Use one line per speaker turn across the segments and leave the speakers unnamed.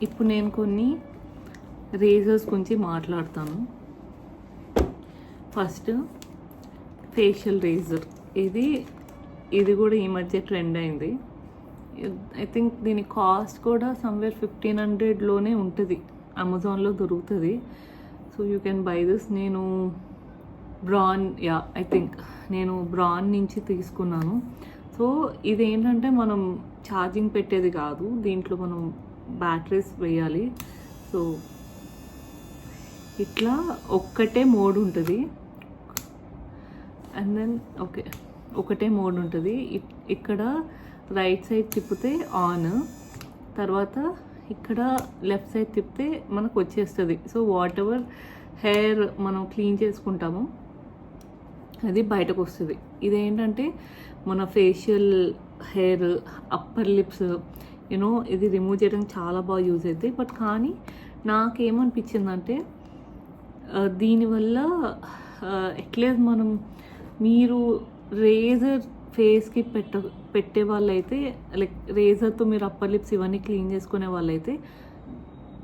ఇప్పుడు నేను కొన్ని రేజర్స్ గురించి మాట్లాడతాను. First facial razor. ఇది కూడా ఈ మధ్య ట్రెండ్ అయింది. ఐ థింక్ దీని కాస్ట్ కూడా సమ్వేర్ 1500లోనే ఉంటుంది, అమెజాన్లో దొరుకుతుంది. So you can buy this. నేను బ్రాన్ నుంచి తీసుకున్నాను. సో ఇదేంటంటే మనం ఛార్జింగ్ పెట్టేది కాదు, దీంట్లో మనం బ్యాటరీస్ వేయాలి. సో ఇట్లా ఒక్కటే మోడ్ ఉంటుంది. అండ్ దెన్ ఒకటే మోడ్ ఉంటుంది. ఇక్కడ రైట్ సైడ్ తిప్పితే ఆన్, తర్వాత ఇక్కడ లెఫ్ట్ సైడ్ తిప్పితే మనకు వచ్చేస్తుంది. సో వాట్ ఎవర్ హెయిర్ మనం క్లీన్ చేసుకుంటామో అది బయటకు వస్తుంది. ఇదేంటంటే మన ఫేషియల్ హెయిర్, అప్పర్ లిప్స్ ఇది రిమూవ్ చేయడానికి చాలా బాగా యూజ్ అవుతుంది. బట్ కానీ నాకేమనిపించిందంటే దీనివల్ల అట్లీస్ట్ మీరు రేజర్ ఫేస్కి పెట్టే వాళ్ళైతే, లైక్ రేజర్తో మీరు అప్పర్ లిప్స్ ఇవన్నీ క్లీన్ చేసుకునే వాళ్ళైతే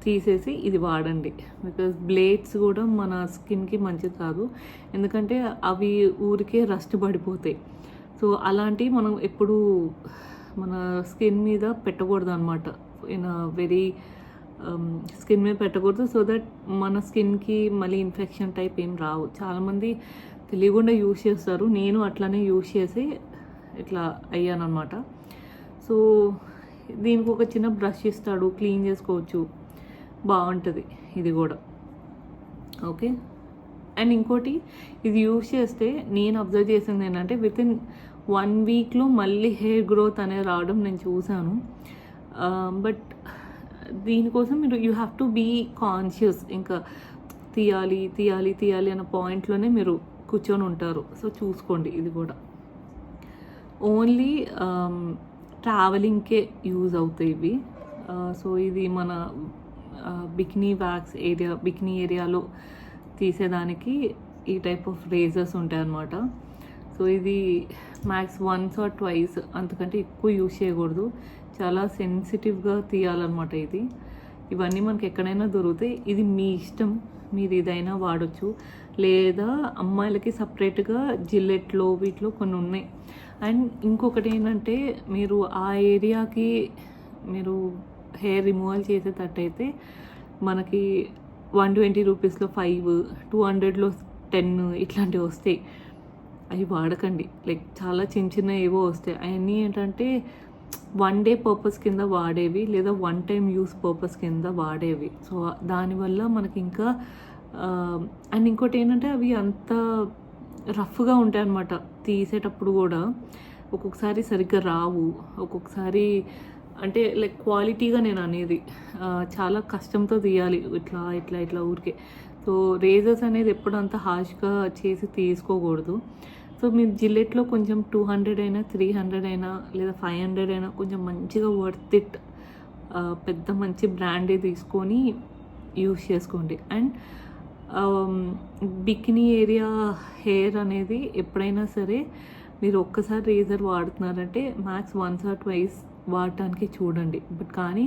తీసేసి ఇది వాడండి. బికాజ్ బ్లేడ్స్ కూడా మన స్కిన్కి మంచిది కాదు, ఎందుకంటే అవి ఊరికే రస్ట్ పడిపోతాయి. సో అలాంటివి మనం ఎప్పుడు మన స్కిన్ మీద పెట్టకూడదు అనమాట. స్కిన్ మీద పెట్టకూడదు. సో దట్ మన స్కిన్కి మళ్ళీ ఇన్ఫెక్షన్ టైప్ ఏం రావు. చాలామంది తెలియకుండా యూజ్ చేస్తారు. నేను అట్లానే యూజ్ చేసి ఇట్లా అయ్యానమాట. సో దీనికి ఒక చిన్న బ్రష్ ఇస్తాడు, క్లీన్ చేసుకోవచ్చు, బాగుంటుంది ఇది కూడా. ఓకే. అండ్ ఇంకోటి, ఇది యూజ్ చేస్తే నేను అబ్జర్వ్ చేసింది ఏంటంటే వితిన్ 1 వీక్లో మళ్ళీ హెయిర్ గ్రోత్ అనేది రావడం నేను చూశాను. బట్ దీనికోసం you have to be conscious. ఇంకా తీయాలి అన్న పాయింట్లోనే మీరు కూర్చొని ఉంటారు. సో చూసుకోండి. ఇది కూడా ఓన్లీ ట్రావెలింగ్కే యూజ్ అవుతాయి ఇవి. సో ఇది మన బికినీ ఏరియాలో తీసేదానికి ఈ టైప్ ఆఫ్ రేజర్స్ ఉంటాయి అన్నమాట. సో ఇది మ్యాక్స్ వన్స్ ఆర్ ట్వైస్, అంతకంటే ఎక్కువ యూజ్ చేయకూడదు. చాలా సెన్సిటివ్గా తీయాలన్నమాట ఇది. ఇవన్నీ మనకి ఎక్కడైనా దొరుకుతాయి. ఇది మీ ఇష్టం, మీరు ఇదైనా వాడచ్చు. లేదా అమ్మాయిలకి సపరేట్గా జిల్లెట్లో వీటిలో కొన్ని ఉన్నాయి. అండ్ ఇంకొకటి ఏంటంటే, మీరు ఆ ఏరియాకి మీరు హెయిర్ రిమూవల్ చేసేటట్టయితే మనకి 120 రూపీస్లో 5, 200లో 10 ఇట్లాంటివి వస్తాయి. అవి వాడకండి. లైక్ చాలా చిన్న ఏవో వస్తాయి. అవన్నీ ఏంటంటే 1 డే పర్పస్ కింద వాడేవి, లేదా 1 టైం యూస్ పర్పస్ కింద వాడేవి. సో దానివల్ల మనకి ఇంకా అండ్ ఇంకోటి ఏంటంటే అవి అంత రఫ్గా ఉంటాయి అన్నమాట. తీసేటప్పుడు కూడా ఒక్కొక్కసారి సరిగ్గా రావు, ఒక్కొక్కసారి అంటే లైక్ క్వాలిటీగా నేను అనేది చాలా కష్టంతో తీయాలి, ఇట్లా ఊరికే. సో రేజర్స్ అనేది ఎప్పుడు అంత హార్ష్గా చేసి తీసుకోకూడదు. సో మీరు జిల్లెట్లో కొంచెం 200 అయినా, 300 అయినా, లేదా 500 అయినా కొంచెం మంచిగా వర్త్ ఇట్ పెద్ద మంచి బ్రాండే తీసుకొని యూస్ చేసుకోండి. అండ్ బికినీ ఏరియా హెయిర్ అనేది ఎప్పుడైనా సరే మీరు ఒక్కసారి రేజర్ వాడుతున్నారంటే మ్యాక్స్ వన్స్ ఆర్ ట్వైస్ వాడటానికి చూడండి. బట్ కానీ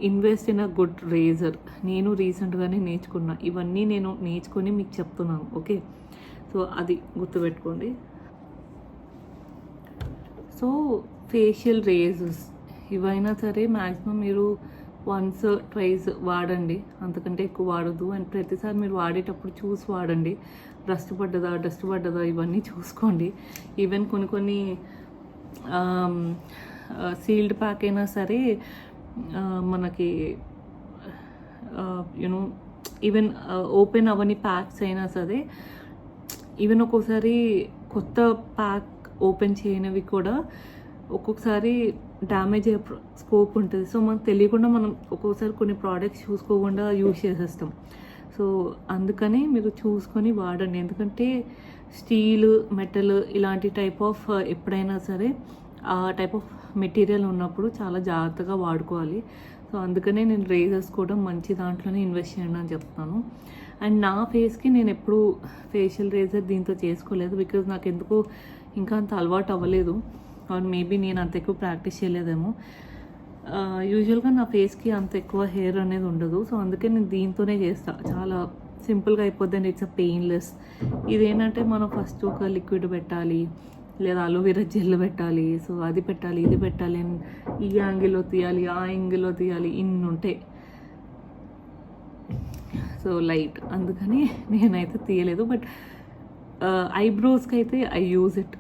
invest in a good razor. నేను రీసెంట్గానే నేర్చుకున్నా. ఇవన్నీ నేను నేర్చుకొని మీకు చెప్తున్నాను. ఓకే. సో అది గుర్తుపెట్టుకోండి. సో ఫేషియల్ రేజర్స్ ఇవైనా సరే మ్యాక్సిమం మీరు వన్స్ ట్వైస్ వాడండి, అంతకంటే ఎక్కువ వాడద్దు. అండ్ ప్రతిసారి మీరు వాడేటప్పుడు చూసి వాడండి. డస్ట్ పడ్డదా ఇవన్నీ చూసుకోండి. ఈవెన్ కొన్ని సీల్డ్ ప్యాక్ అయినా సరే మనకి ఈవెన్ ఓపెన్ అవన్నీ ప్యాక్స్ అయినా సరే, ఈవెన్ ఒక్కొక్కసారి కొత్త ప్యాక్ ఓపెన్ చేయనివి కూడా ఒక్కొక్కసారి డ్యామేజ్ అయ్యే స్కోప్ ఉంటుంది. సో మనకు తెలియకుండా మనం ఒక్కొక్కసారి కొన్ని ప్రోడక్ట్స్ చూసుకోకుండా యూజ్ చేసేస్తాం. సో అందుకని మీరు చూసుకొని వాడండి. ఎందుకంటే స్టీల్, మెటల్ ఇలాంటి టైప్ ఆఫ్ ఎప్పుడైనా సరే ఆ టైప్ ఆఫ్ మెటీరియల్ ఉన్నప్పుడు చాలా జాగ్రత్తగా వాడుకోవాలి. సో అందుకనే నేను రేజర్స్ కూడా మంచి దాంట్లోనే ఇన్వెస్ట్ చేయండి అని చెప్తాను. అండ్ నా ఫేస్కి నేను ఎప్పుడు ఫేషియల్ రేజర్ దీంతో చేసుకోలేదు, బికాజ్ నాకు ఎందుకో ఇంకా అంత అలవాటు అవ్వలేదు. ఆర్ మేబీ నేను అంత ఎక్కువ ప్రాక్టీస్ చేయలేదేమో. యూజువల్గా నా ఫేస్కి అంత ఎక్కువ హెయిర్ అనేది ఉండదు. సో అందుకే నేను దీంతోనే చేస్తాను. చాలా సింపుల్గా అయిపోద్ది అండ్ ఇట్స్ అ పెయిన్లెస్. ఇదేంటంటే మనం ఫస్ట్ ఒక లిక్విడ్ పెట్టాలి, లేదా అలోవెరా జెల్ పెట్టాలి, సో అది పెట్టాలి, ఇది పెట్టాలి, ఈ యాంగిల్లో తీయాలి, ఆ యాంగిల్లో తీయాలి, ఇన్ని ఉంటాయి. సో లైట్, అందుకని నేనైతే తీయలేదు. బట్ ఐబ్రోస్కి అయితే ఐ యూజ్ ఇట్.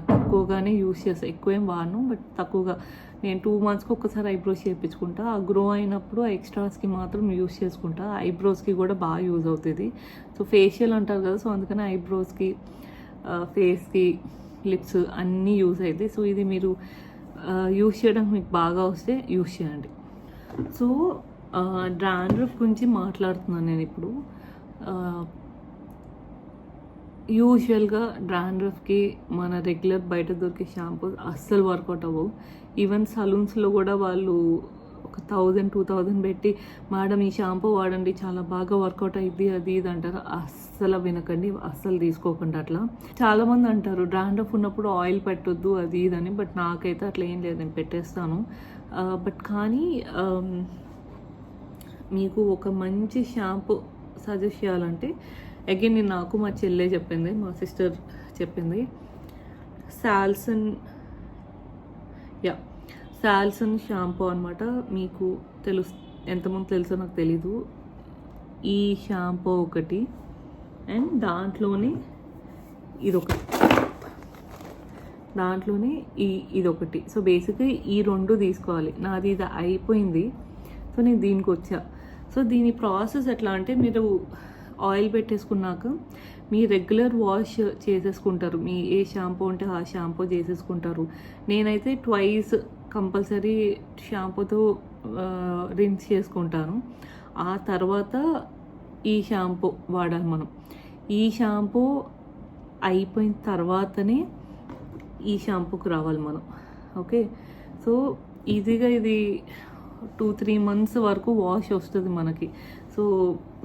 తక్కువగానే యూజ్ చేస్తాను, ఎక్కువ ఏం వాడను, బట్ తక్కువగా. నేను 2 monthsకి ఒక్కసారి ఐబ్రోస్ చేయించుకుంటా. ఆ గ్రో అయినప్పుడు ఎక్స్ట్రాస్కి మాత్రం యూజ్ చేసుకుంటా. ఐబ్రోస్కి కూడా బాగా యూజ్ అవుతుంది. సో ఫేషియల్ అంటారు కదా, సో అందుకని ఐబ్రోస్కి, ఫేస్కి, లిప్స్ అన్నీ యూజ్ అవుతాయి. సో ఇది మీరు యూజ్ చేయడానికి మీకు బాగా వస్తే యూజ్ చేయండి. సో డాండ్రఫ్ గురించి మాట్లాడుతున్నాను నేను ఇప్పుడు. యూజువల్గా డాండ్రఫ్కి మన రెగ్యులర్ బయట దొరికే షాంపూస్ అస్సలు వర్కౌట్ అవ్వవు. ఈవెన్ సలూన్స్లో కూడా వాళ్ళు ఒక 1000-2000 పెట్టి మేడం ఈ షాంపూ వాడండి చాలా బాగా వర్కౌట్ అయ్యిద్ది అది ఇది అంటారు. అస్సలు వినకండి, అస్సలు తీసుకోకండి. అట్లా చాలామంది అంటారు డాండ్రఫ్ ఉన్నప్పుడు ఆయిల్ పెట్టొద్దు అది ఇది అని. బట్ నాకైతే అట్లా ఏం లేదు, నేను పెట్టేస్తాను. బట్ కానీ మీకు ఒక మంచి షాంపూ సజెస్ట్ చేయాలంటే అగైన్ నాకు మా చెల్లె చెప్పింది, మా సిస్టర్ చెప్పింది. సాల్సన్ షాంపూ అనమాట. మీకు ఎంతమంది తెలుసో నాకు తెలీదు. ఈ షాంపూ ఒకటి అండ్ దాంట్లోనే ఇదొకటి. సో బేసిక్గా ఈ 2 తీసుకోవాలి. నాది ఇది అయిపోయింది, సో నేను దీనికి వచ్చా. సో దీని ప్రాసెస్ ఎట్లా అంటే, మీరు ఆయిల్ పెట్టేసుకున్నాక మీ రెగ్యులర్ వాష్ చేసేసుకుంటారు. మీ ఏ షాంపూ ఉంటే ఆ షాంపూ చేసేసుకుంటారు. నేనైతే ట్వైస్ కంపల్సరీ షాంపూతో రిన్స్ చేసుకుంటాను. ఆ తర్వాత ఈ షాంపూ వాడాలి మనం. ఈ షాంపూ అయిపోయిన తర్వాతనే ఈ షాంపూకి రావాలి మనం. ఓకే, సో ఈజీగా ఇది 2-3 months వరకు వాష్ వస్తుంది మనకి. సో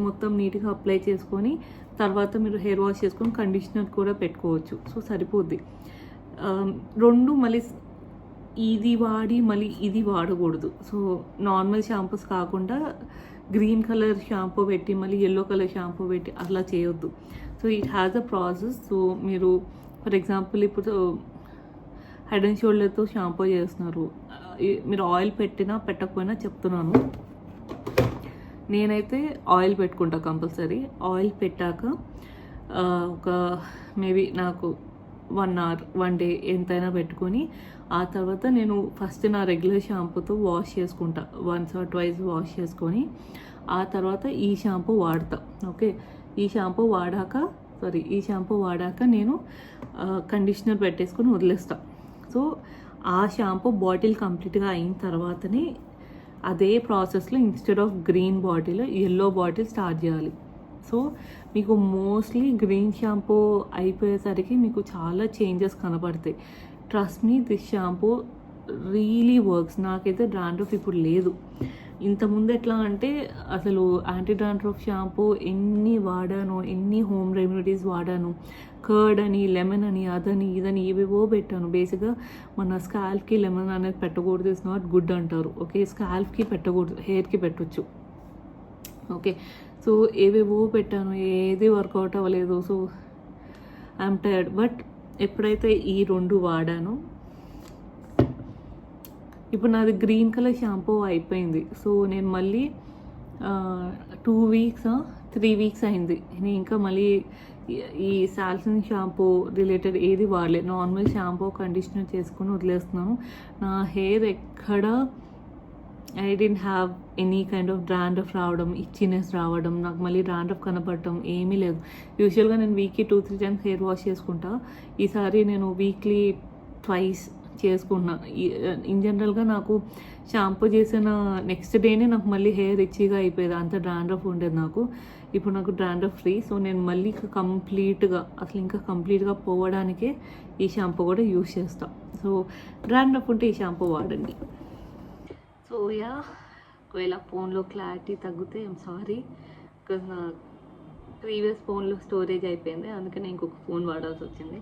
మొత్తం నీట్గా అప్లై చేసుకొని తర్వాత మీరు హెయిర్ వాష్ చేసుకొని కండిషనర్ కూడా పెట్టుకోవచ్చు. సో సరిపోద్ది. 2 మళ్ళీ ఇది వాడి మళ్ళీ ఇది వాడకూడదు. సో నార్మల్ షాంపూస్ కాకుండా గ్రీన్ కలర్ షాంపూ పెట్టి మళ్ళీ ఎల్లో కలర్ షాంపూ పెట్టి అట్లా చేయొద్దు. So it has a process. So మీరు ఫర్ ఎగ్జాంపుల్ ఇప్పుడు హెడ్ అండ్ షోల్డర్తో షాంపూ చేస్తున్నారు, మీరు ఆయిల్ పెట్టినా పెట్టకపోయినా చెప్తున్నాను. నేనైతే ఆయిల్ పెట్టుకుంటా కంపల్సరీ. ఆయిల్ పెట్టాక ఒక మేబీ నాకు 1 hour 1 day ఎంతైనా పెట్టుకొని ఆ తర్వాత నేను ఫస్ట్ నా రెగ్యులర్ షాంపూతో వాష్ చేసుకుంటా. 1 or 2 వాష్ చేసుకొని ఆ తర్వాత ఈ షాంపూ వాడతా. ఓకే, ఈ షాంపూ వాడాక నేను కండిషనర్ పెట్టేసుకొని వదిలేస్తా. సో ఆ షాంపూ బాటిల్ కంప్లీట్గా అయిన తర్వాతనే అదే ప్రాసెస్లో instead of green bottle yellow bottle start చేయాలి. సో మీకు మోస్ట్లీ గ్రీన్ షాంపూ అయిపోయేసరికి మీకు చాలా చేంజెస్ కనపడతాయి. Trust me, this shampoo really works. నాకైతే డాండ్రఫ్ ఇప్పుడు లేదు. ఇంతకుముందు ఎట్లా అంటే అసలు యాంటీ డాండ్రఫ్ షాంపూ ఎన్ని వాడాను, ఎన్ని హోమ్ రెమెడీస్ వాడాను. కర్డ్ అని, లెమన్ అని, అదని ఇదని ఏవేవో పెట్టాను. బేసిక్గా మన స్కాల్ఫ్కి లెమన్ అనేది పెట్టకూడదు, ఇట్స్ నాట్ గుడ్ అంటారు. ఓకే, స్కాల్ఫ్కి పెట్టకూడదు, హెయిర్కి పెట్టొచ్చు. ఓకే, సో ఏవేవో పెట్టాను, ఏది వర్కౌట్ అవ్వలేదు. So I'm tired. బట్ ఎప్పుడైతే ఈ 2 వాడానో, ఇప్పుడు నాది గ్రీన్ కలర్ షాంపూ అయిపోయింది. సో నేను మళ్ళీ 2 weeks 3 weeks అయింది. నేను ఇంకా మళ్ళీ ఈ సాల్సన్ షాంపూ రిలేటెడ్ ఏది వాడలేదు. నార్మల్ షాంపూ కండిషనర్ చేసుకొని వదిలేస్తున్నాను. నా హెయిర్ ఎక్కడ I don't have any kind of dandruff రావడం, ఇచ్చినెస్ రావడం, నాకు మళ్ళీ డాండ్రఫ్ కనపడటం ఏమీ లేదు. యూజువల్గా నేను వీక్లీ 2-3 times హెయిర్ వాష్ చేసుకుంటా. ఈసారి నేను వీక్లీ ట్వైస్ చేసుకున్నా. ఇన్ జనరల్గా నాకు షాంపూ చేసిన నెక్స్ట్ డేనే నాకు మళ్ళీ హెయిర్ ఇచ్చిగా అయిపోయేది, అంత డాండ్రఫ్ ఉండేది నాకు. ఇప్పుడు నాకు డాండ్రఫ్ ఫ్రీ. సో నేను మళ్ళీ ఇంకా కంప్లీట్గా పోవడానికే ఈ షాంపూ కూడా యూజ్ చేస్తాను. సో డాండ్రఫ్ ఉంటే ఈ షాంపూ వాడండి. సో ఒకవేళ ఫోన్లో క్లారిటీ తగ్గితే ఐమ్ సారీ, బికాజ్ నా ప్రీవియస్ ఫోన్లో స్టోరేజ్ అయిపోయింది, అందుకని ఇంకొక ఫోన్ వాడాల్సి వచ్చింది.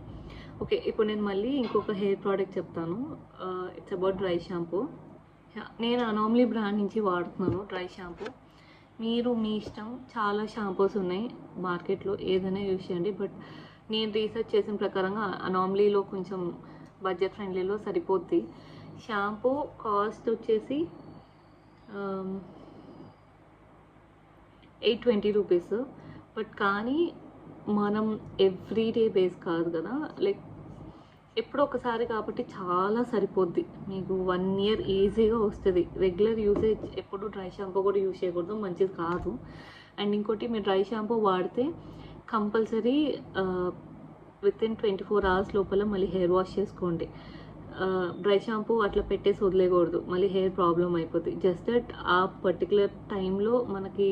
ఓకే, ఇప్పుడు నేను మళ్ళీ ఇంకొక హెయిర్ ప్రోడక్ట్ చెప్తాను. It's about dry shampoo. నేను అనామ్లీ బ్రాండ్ నుంచి వాడుతున్నాను డ్రై షాంపూ. మీరు మీ ఇష్టం, చాలా షాంపూస్ ఉన్నాయి మార్కెట్లో, ఏదైనా యూజ్ చేయండి. బట్ నేను రీసెర్చ్ చేసిన ప్రకారంగా అనామ్లీలో కొంచెం బడ్జెట్ ఫ్రెండ్లీలో సరిపోద్ది. షాంపూ కాస్ట్ వచ్చేసి 820 రూపీస్. బట్ కానీ మనం ఎవ్రీడే బేస్ కాదు కదా, లైక్ ఎప్పుడో ఒకసారి కాబట్టి చాలా సరిపోద్ది. మీకు 1 ఇయర్ ఈజీగా వస్తుంది. రెగ్యులర్ యూసేజ్ ఎప్పుడు డ్రై షాంపూ కూడా యూజ్ చేయకూడదు, మంచిది కాదు. అండ్ ఇంకోటి, మీరు డ్రై షాంపూ వాడితే కంపల్సరీ వితిన్ 24 అవర్స్ లోపల మళ్ళీ హెయిర్ వాష్ చేసుకోండి. డ్రై షాంపూ అట్లా పెట్టేసి వదిలేయకూడదు, మళ్ళీ హెయిర్ ప్రాబ్లం అయిపోతుంది. జస్ట్ దట్ ఆ పర్టికులర్ టైంలో మనకి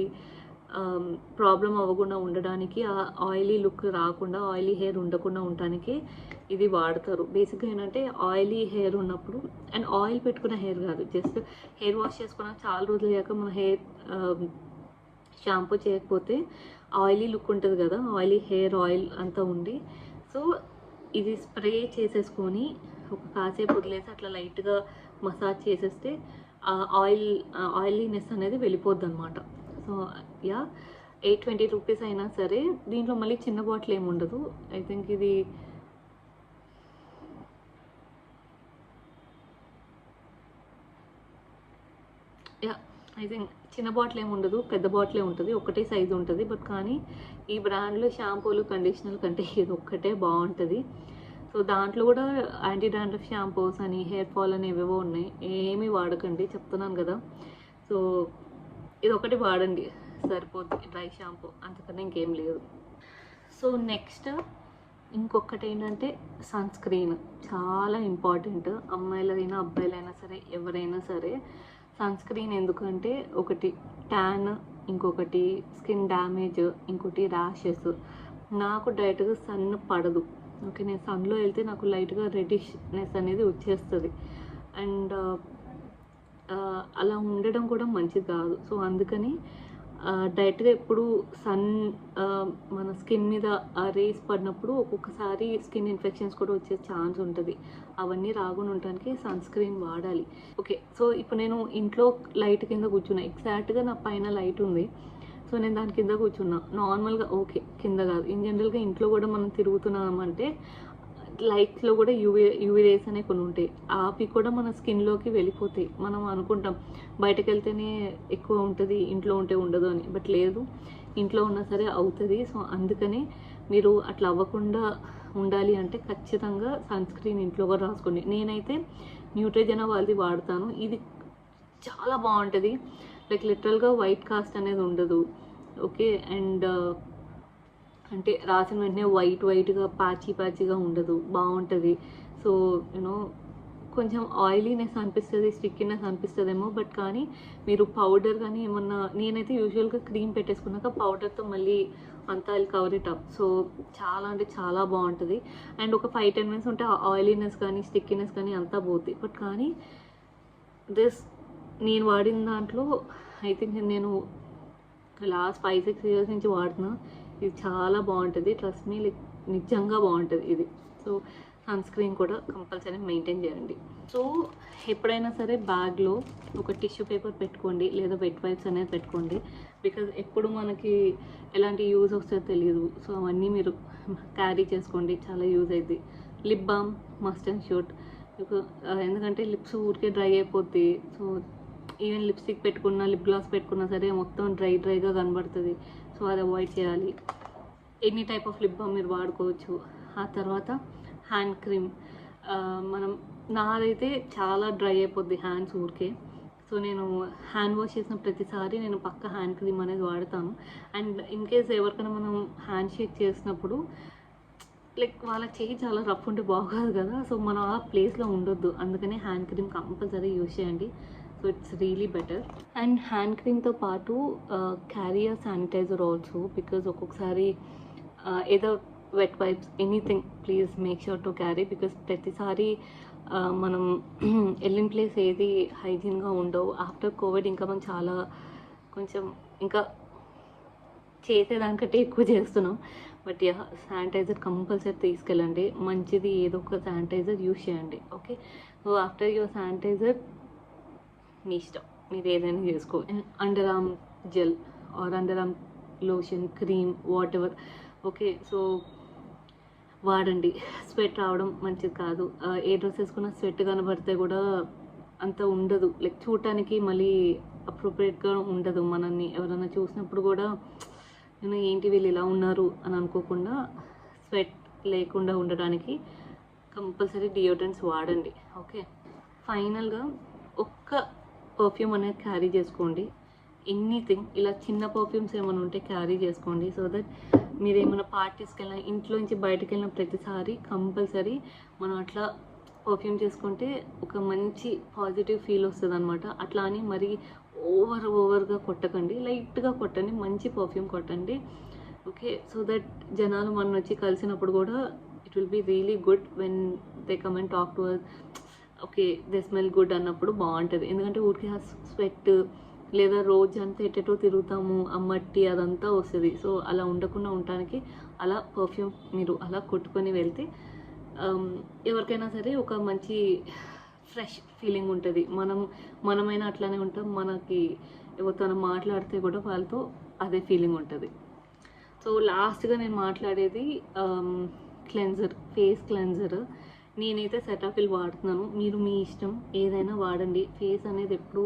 ప్రాబ్లం అవ్వకుండా ఉండడానికి, ఆ ఆయిలీ లుక్ రాకుండా, ఆయిలీ హెయిర్ ఉండకుండా ఉండడానికి ఇది వాడతారు. బేసిక్గా ఏంటంటే ఆయిలీ హెయిర్ ఉన్నప్పుడు, అండ్ ఆయిల్ పెట్టుకున్న హెయిర్ కాదు, జస్ట్ హెయిర్ వాష్ చేసుకున్న చాలా రోజులు అయ్యాక మన హెయిర్ షాంపూ చేయకపోతే ఆయిలీ లుక్ ఉంటుంది కదా, ఆయిలీ హెయిర్ ఆయిల్ అంతా ఉండి. సో ఇది స్ప్రే చేసేసుకొని ఒక కాసేపు వదిలేసి అట్లా లైట్గా మసాజ్ చేసేస్తే ఆయిలీనెస్ అనేది వెళ్ళిపోద్ది అనమాట. సో 820 రూపీస్ అయినా సరే, దీంట్లో మళ్ళీ చిన్న బాటిల్ ఏమి ఉండదు. ఐ థింక్ ఇది చిన్న బాటిల్ ఏమి ఉండదు, పెద్ద బాటిలే ఉంటుంది, ఒకటే సైజు ఉంటుంది. బట్ కానీ ఈ బ్రాండ్లో షాంపూలు, కండిషనర్ కంటే ఇది ఒక్కటే బాగుంటుంది. సో దాంట్లో కూడా యాంటీ డాండ్రఫ్ షాంపూస్ అని, హెయిర్ ఫాల్ అని ఏవేవో ఉన్నాయి. ఏమీ వాడకండి, చెప్తున్నాను కదా. సో ఇది ఒకటి వాడండి సరిపోద్ది డ్రై షాంపూ, అంతకన్నా ఇంకేం లేదు. సో నెక్స్ట్ ఇంకొకటి ఏంటంటే సన్ స్క్రీన్. చాలా ఇంపార్టెంట్, అమ్మాయిలైనా అబ్బాయిలైనా సరే, ఎవరైనా సరే. సన్ స్క్రీన్ ఎందుకంటే, ఒకటి ట్యాన్, ఇంకొకటి స్కిన్ డ్యామేజ్, ఇంకోటి ర్యాషెస్. నాకు డైరెక్ట్గా సన్ పడదు. ఓకే, నేను సన్లో వెళ్తే నాకు లైట్గా రెడ్డిష్నెస్ అనేది వచ్చేస్తుంది. అండ్ అలా ఉండడం కూడా మంచిది కాదు. సో అందుకని డైరెక్ట్గా ఎప్పుడు సన్ మన స్కిన్ మీద రేస్ పడినప్పుడు ఒక్కొక్కసారి స్కిన్ ఇన్ఫెక్షన్స్ కూడా వచ్చే ఛాన్స్ ఉంటుంది. అవన్నీ రాకుండా ఉండడానికి సన్ స్క్రీన్ వాడాలి. ఓకే, సో ఇప్పుడు నేను ఇంట్లో లైట్ కింద కూర్చున్నా, ఎగ్జాక్ట్గా నా పైన లైట్ ఉంది. సో నేను దాని కింద కూర్చున్నా నార్మల్గా, ఓకే కింద కాదు, ఇన్ జనరల్గా ఇంట్లో కూడా మనం తిరుగుతున్నామంటే లైట్స్లో కూడా యూవీ రేస్ అనేవి కొన్ని ఉంటాయి. అవి కూడా మన స్కిన్లోకి వెళ్ళిపోతాయి. మనం అనుకుంటాం బయటకు వెళ్తేనే ఎక్కువ ఉంటుంది, ఇంట్లో ఉంటే ఉండదు అని. బట్ లేదు, ఇంట్లో ఉన్నా సరే అవుతుంది. సో అందుకని మీరు అట్లా అవ్వకుండా ఉండాలి అంటే ఖచ్చితంగా సన్ స్క్రీన్ ఇంట్లో కూడా రాసుకోండి. నేనైతే న్యూట్రిజెనా వాళ్ళది వాడతాను. ఇది చాలా బాగుంటుంది. లైక్ లిటరల్గా వైట్ కాస్ట్ అనేది ఉండదు. ఓకే, అండ్ అంటే రాసిన వెంటనే వైట్గా ప్యాచీగా ఉండదు, బాగుంటుంది. సో యూనో కొంచెం ఆయిలీనెస్ అనిపిస్తుంది, స్టిక్కీనెస్ అనిపిస్తుందేమో. బట్ కానీ మీరు పౌడర్ కానీ ఏమన్నా, నేనైతే యూజువల్గా క్రీమ్ పెట్టేసుకున్నాక పౌడర్తో మళ్ళీ అంతా కవర్ ఇట్ అప్. సో చాలా అంటే చాలా బాగుంటుంది. అండ్ ఒక 5-10 మినిట్స్ ఉంటే ఆయిలీనెస్ కానీ స్టిక్కీనెస్ కానీ అంతా పోతుంది. బట్ కానీ నేను వాడిన దాంట్లో ఐ థింక్ నేను లాస్ట్ 5-6 ఇయర్స్ నుంచి వాడుతున్నా. ఇది చాలా బాగుంటుంది, ట్రస్ట్ మీ, లైక్ నిజంగా బాగుంటుంది ఇది. సో సన్ స్క్రీన్ కూడా కంపల్సరీ మెయింటైన్ చేయండి. సో ఎప్పుడైనా సరే బ్యాగ్లో ఒక టిష్యూ పేపర్ పెట్టుకోండి, లేదా వెట్ వైప్స్ అనేది పెట్టుకోండి. బికాజ్ ఎప్పుడు మనకి ఎలాంటి యూజ్ వస్తుందో తెలియదు. సో అవన్నీ మీరు క్యారీ చేసుకోండి, చాలా యూజ్ అవుతుంది. Lip balm must and should, ఎందుకంటే లిప్స్ ఊరికే డ్రై అయిపోద్ది. సో ఈవెన్ లిప్స్టిక్ పెట్టుకున్నా, లిప్ గ్లాస్ పెట్టుకున్నా సరే మొత్తం డ్రైగా కనబడుతుంది. సో అది అవాయిడ్ చేయాలి. Any type of lip balm మీరు వాడుకోవచ్చు. ఆ తర్వాత హ్యాండ్ క్రీమ్, నాదైతే చాలా డ్రై అయిపోద్ది హ్యాండ్స్ ఊరికే. సో నేను హ్యాండ్ వాష్ చేసిన ప్రతిసారి నేను పక్క హ్యాండ్ క్రీమ్ అనేది వాడతాను. అండ్ ఇన్ కేస్ ఎవరికైనా మనం హ్యాండ్ షేక్ చేసినప్పుడు లైక్ వాళ్ళ చేయి చాలా రఫ్ ఉంటే బాగోదు కదా. సో మనం ఆ ప్లేస్లో ఉండొద్దు, అందుకని హ్యాండ్ క్రీమ్ కంపల్సరీ యూజ్ చేయండి. So it's really better. And hand క్రీమ్తో పాటు carry a sanitiser also, because ఒక్కొక్కసారి ఏదో wet wipes, anything, please make sure to carry. Because ప్రతిసారి మనం వెళ్ళిన ప్లేస్ ఏది హైజీన్గా ఉండవు. ఆఫ్టర్ కోవిడ్ ఇంకా మనం చాలా కొంచెం ఇంకా చేసేదానికంటే ఎక్కువ చేస్తున్నాం. బట్ శానిటైజర్ కంపల్సరీ తీసుకెళ్ళండి, మంచిది ఏదో ఒక శానిటైజర్ యూజ్ చేయండి. Okay, so after your sanitiser మీ ఇష్టం, మీరు ఏదైనా చేసుకో. And under arm gel or under arm lotion, cream, whatever. Okay, so వాడండి. స్వెట్ రావడం మంచిది కాదు. ఏ డ్రెస్ వేసుకున్నా స్వెట్ కనబడితే కూడా అంత ఉండదు, లైక్ చూడటానికి మళ్ళీ అప్రోప్రియేట్గా ఉండదు. మనల్ని ఎవరైనా చూసినప్పుడు కూడా నేను ఏంటి వీళ్ళు ఇలా ఉన్నారు అని అనుకోకుండా స్వెట్ లేకుండా ఉండడానికి కంపల్సరీ డియోడ్రెంట్స్ వాడండి. ఓకే, ఫైనల్గా ఒక్క పర్ఫ్యూమ్ అనేది క్యారీ చేసుకోండి. ఎనీథింగ్ ఇలా చిన్న పర్ఫ్యూమ్స్ ఏమైనా ఉంటే క్యారీ చేసుకోండి. సో దట్ మీరు ఏమైనా పార్టీస్కి వెళ్ళినా, ఇంట్లో నుంచి బయటకు వెళ్ళిన ప్రతిసారి కంపల్సరీ మనం అట్లా పర్ఫ్యూమ్ చేసుకుంటే ఒక మంచి పాజిటివ్ ఫీల్ వస్తుంది అనమాట. అట్లా అని మరీ ఓవర్గా కొట్టకండి, లైట్గా కొట్టండి, మంచి పర్ఫ్యూమ్ కొట్టండి. ఓకే, సో దట్ జనాలు మనం వచ్చి కలిసినప్పుడు కూడా it will be really good when they come and talk to us. Okay, they smell good అన్నప్పుడు బాగుంటుంది. ఎందుకంటే ఊరికి స్వెట్ లేదా రోజు అంతా ఎట్టెటో తిరుగుతాము, ఆ మట్టి అదంతా వస్తుంది. సో అలా ఉండకుండా ఉండటానికి అలా పర్ఫ్యూమ్ మీరు అలా కొట్టుకొని వెళ్తే ఎవరికైనా సరే ఒక మంచి ఫ్రెష్ ఫీలింగ్ ఉంటుంది. మనమైనా అట్లానే ఉంటాం, మనకి ఎవరితో మాట్లాడితే కూడా వాళ్ళతో అదే ఫీలింగ్ ఉంటుంది. సో లాస్ట్గా నేను మాట్లాడేది క్లెన్జర్, ఫేస్ క్లెన్జర్. నేనైతే సెటాఫిల్ వాడుతున్నాను. మీరు మీ ఇష్టం ఏదైనా వాడండి. ఫేస్ అనేది ఎప్పుడు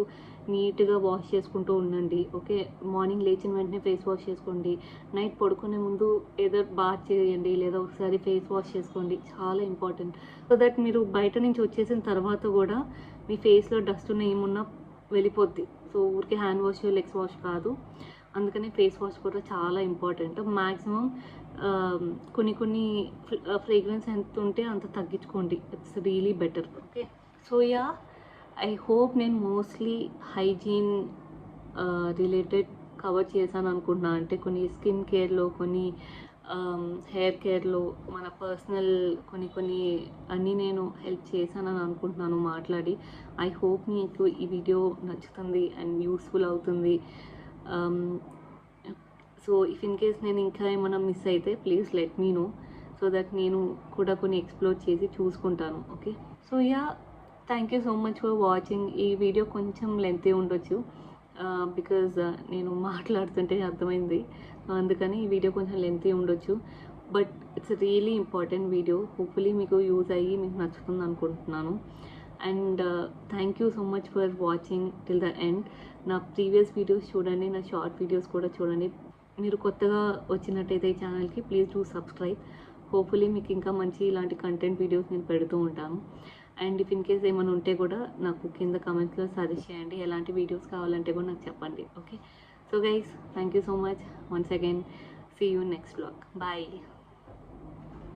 నీట్గా వాష్ చేసుకుంటూ ఉండండి. ఓకే, మార్నింగ్ లేచిన వెంటనే ఫేస్ వాష్ చేసుకోండి. నైట్ పడుకునే ముందు ఏదో బాత్ చేయండి, లేదా ఒకసారి ఫేస్ వాష్ చేసుకోండి. చాలా ఇంపార్టెంట్. సో దట్ మీరు బయట నుంచి వచ్చేసిన తర్వాత కూడా మీ ఫేస్లో డస్ట్ ఉన్న ఏమున్నా వెళ్ళిపోద్ది. సో ఊరికి హ్యాండ్ వాష్, లెగ్స్ వాష్ కాదు. అందుకని ఫేస్ వాష్ కూడా చాలా ఇంపార్టెంట్. మ్యాక్సిమం కొన్ని ఫ్రేగ్రెన్స్ ఎంత ఉంటే అంత తగ్గించుకోండి. It's really better. Okay, so yeah, I hope నేను మోస్ట్లీ హైజీన్ రిలేటెడ్ కవర్ చేశాను అనుకుంటున్నాను. అంటే కొన్ని స్కిన్ కేర్లో, కొన్ని హెయిర్ కేర్లో, మన పర్సనల్ కొన్ని అన్నీ నేను హెల్ప్ చేశానని అనుకుంటున్నాను మాట్లాడి. ఐ హోప్ మీకు ఈ వీడియో నచ్చుతుంది అండ్ యూస్ఫుల్ అవుతుంది. సో ఇఫ్ ఇన్ కేస్ నేను ఇంకా ఏమైనా మిస్ అయితే please let me know, so that నేను కూడా కొన్ని ఎక్స్ప్లోర్ చేసి చూసుకుంటాను. Okay, so yeah, thank you so much for watching. ఈ వీడియో కొంచెం లెంతీ ఉండొచ్చు బికాజ్ నేను మాట్లాడుతుంటే అర్థమైంది. అందుకని ఈ వీడియో కొంచెం లెంతీ ఉండొచ్చు, but it's really important video. Hopefully మీకు యూజ్ అయ్యి మీకు నచ్చుతుంది అనుకుంటున్నాను. And thank you so much for watching till the end. నా ప్రీవియస్ వీడియోస్ చూడండి, నా షార్ట్ వీడియోస్ కూడా చూడండి. మీరు కొత్తగా వచ్చినట్టయితే ఈ ఛానల్కి ప్లీజ్ డూ సబ్స్క్రైబ్. హోప్ఫుల్లీ మీకు ఇంకా మంచి ఇలాంటి కంటెంట్ వీడియోస్ నేను పెడుతూ ఉంటాను. అండ్ ఇఫ్ ఇన్ కేస్ ఏమైనా ఉంటే కూడా నాకు కింద కామెంట్స్లో సజెస్ట్ చేయండి. ఎలాంటి వీడియోస్ కావాలంటే కూడా నాకు చెప్పండి. Okay, so guys, thank you so much once again. See you next vlog. Bye.